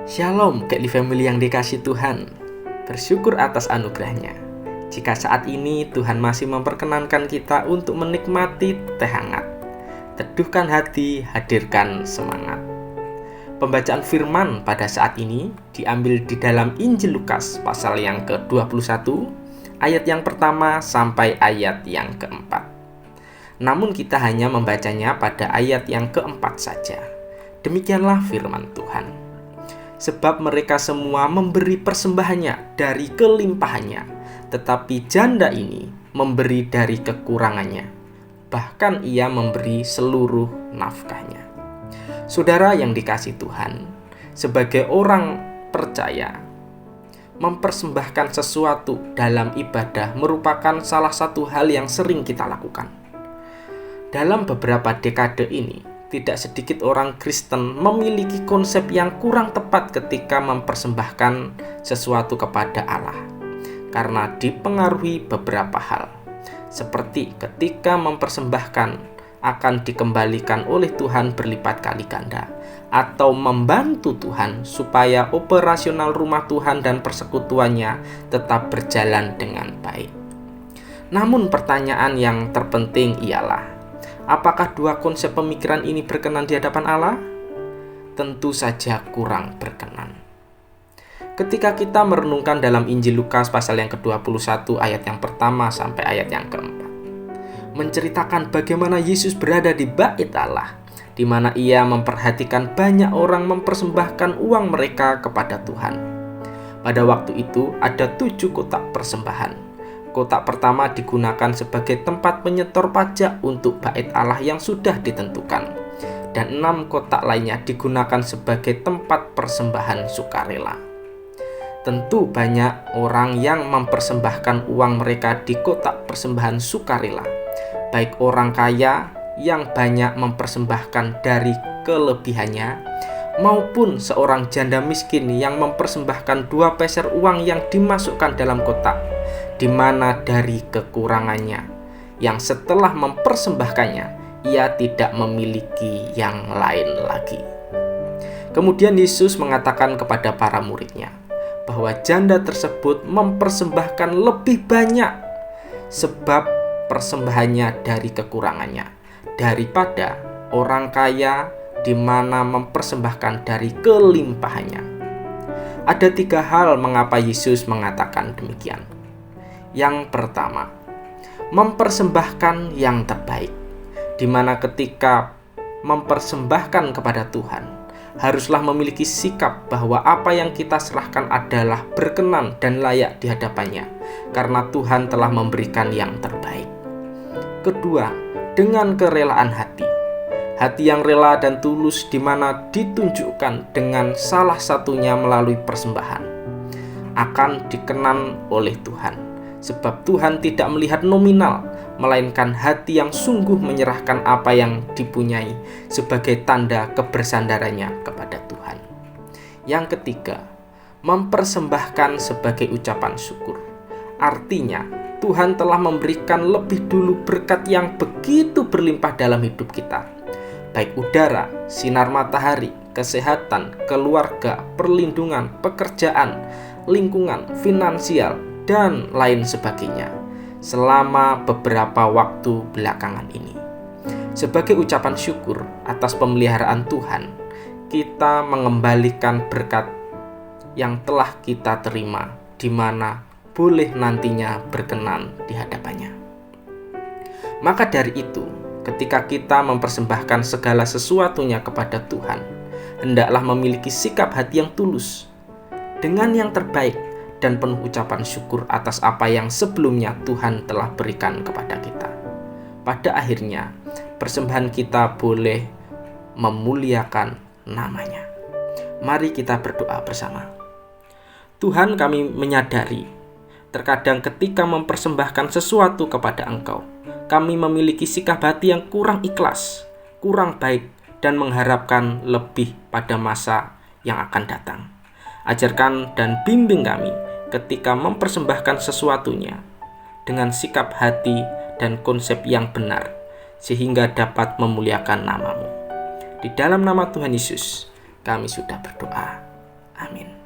Shalom, Godly Family yang dikasihi Tuhan. Bersyukur atas anugerahnya. Jika saat ini Tuhan masih memperkenankan kita untuk menikmati teh hangat, teduhkan hati, hadirkan semangat. Pembacaan firman pada saat ini diambil di dalam Injil Lukas pasal yang ke-21, ayat yang pertama sampai ayat yang keempat. Namun kita hanya membacanya pada ayat yang keempat saja. Demikianlah firman Tuhan. Sebab mereka semua memberi persembahannya dari kelimpahannya, tetapi janda ini memberi dari kekurangannya. Bahkan ia memberi seluruh nafkahnya. Saudara yang dikasihi Tuhan, sebagai orang percaya, mempersembahkan sesuatu dalam ibadah merupakan salah satu hal yang sering kita lakukan. Dalam beberapa dekade ini, tidak sedikit orang Kristen memiliki konsep yang kurang tepat ketika mempersembahkan sesuatu kepada Allah, karena dipengaruhi beberapa hal, seperti ketika mempersembahkan akan dikembalikan oleh Tuhan berlipat kali ganda, atau membantu Tuhan supaya operasional rumah Tuhan dan persekutuannya tetap berjalan dengan baik. Namun pertanyaan yang terpenting ialah, apakah dua konsep pemikiran ini berkenan di hadapan Allah? Tentu saja kurang berkenan. Ketika kita merenungkan dalam Injil Lukas pasal yang ke-21 ayat yang pertama sampai ayat yang keempat, menceritakan bagaimana Yesus berada di bait Allah, di mana ia memperhatikan banyak orang mempersembahkan uang mereka kepada Tuhan. Pada waktu itu ada 7 kotak persembahan. Kotak pertama digunakan sebagai tempat penyetor pajak untuk bait Allah yang sudah ditentukan, dan 6 kotak lainnya digunakan sebagai tempat persembahan sukarela. Tentu banyak orang yang mempersembahkan uang mereka di kotak persembahan sukarela, baik orang kaya yang banyak mempersembahkan dari kelebihannya, maupun seorang janda miskin yang mempersembahkan 2 peser uang yang dimasukkan dalam kotak, di mana dari kekurangannya, yang setelah mempersembahkannya, ia tidak memiliki yang lain lagi. Kemudian Yesus mengatakan kepada para muridnya, bahwa janda tersebut mempersembahkan lebih banyak, sebab persembahannya dari kekurangannya, daripada orang kaya di mana mempersembahkan dari kelimpahannya. Ada 3 hal mengapa Yesus mengatakan demikian. Yang pertama, mempersembahkan yang terbaik, di mana ketika mempersembahkan kepada Tuhan, haruslah memiliki sikap bahwa apa yang kita serahkan adalah berkenan dan layak di hadapannya, karena Tuhan telah memberikan yang terbaik. Kedua, dengan kerelaan hati. Hati yang rela dan tulus, di mana ditunjukkan dengan salah satunya melalui persembahan, akan dikenan oleh Tuhan. Sebab Tuhan tidak melihat nominal, melainkan hati yang sungguh menyerahkan apa yang dipunyai sebagai tanda kebersandarannya kepada Tuhan. Yang ketiga, mempersembahkan sebagai ucapan syukur. Artinya, Tuhan telah memberikan lebih dulu berkat yang begitu berlimpah dalam hidup kita, baik udara, sinar matahari, kesehatan, keluarga, perlindungan, pekerjaan, lingkungan, finansial, dan lain sebagainya selama beberapa waktu belakangan ini. Sebagai ucapan syukur atas pemeliharaan Tuhan, kita mengembalikan berkat yang telah kita terima, di mana boleh nantinya berkenan di hadapannya. Maka dari itu, ketika kita mempersembahkan segala sesuatunya kepada Tuhan, hendaklah memiliki sikap hati yang tulus, dengan yang terbaik, dan penuh ucapan syukur atas apa yang sebelumnya Tuhan telah berikan kepada kita. Pada akhirnya, persembahan kita boleh memuliakan namanya. Mari kita berdoa bersama. Tuhan, kami menyadari, terkadang ketika mempersembahkan sesuatu kepada Engkau, kami memiliki sikap hati yang kurang ikhlas, kurang baik, dan mengharapkan lebih pada masa yang akan datang. Ajarkan dan bimbing kami ketika mempersembahkan sesuatunya dengan sikap hati dan konsep yang benar, sehingga dapat memuliakan nama-Mu. Di dalam nama Tuhan Yesus, kami sudah berdoa. Amin.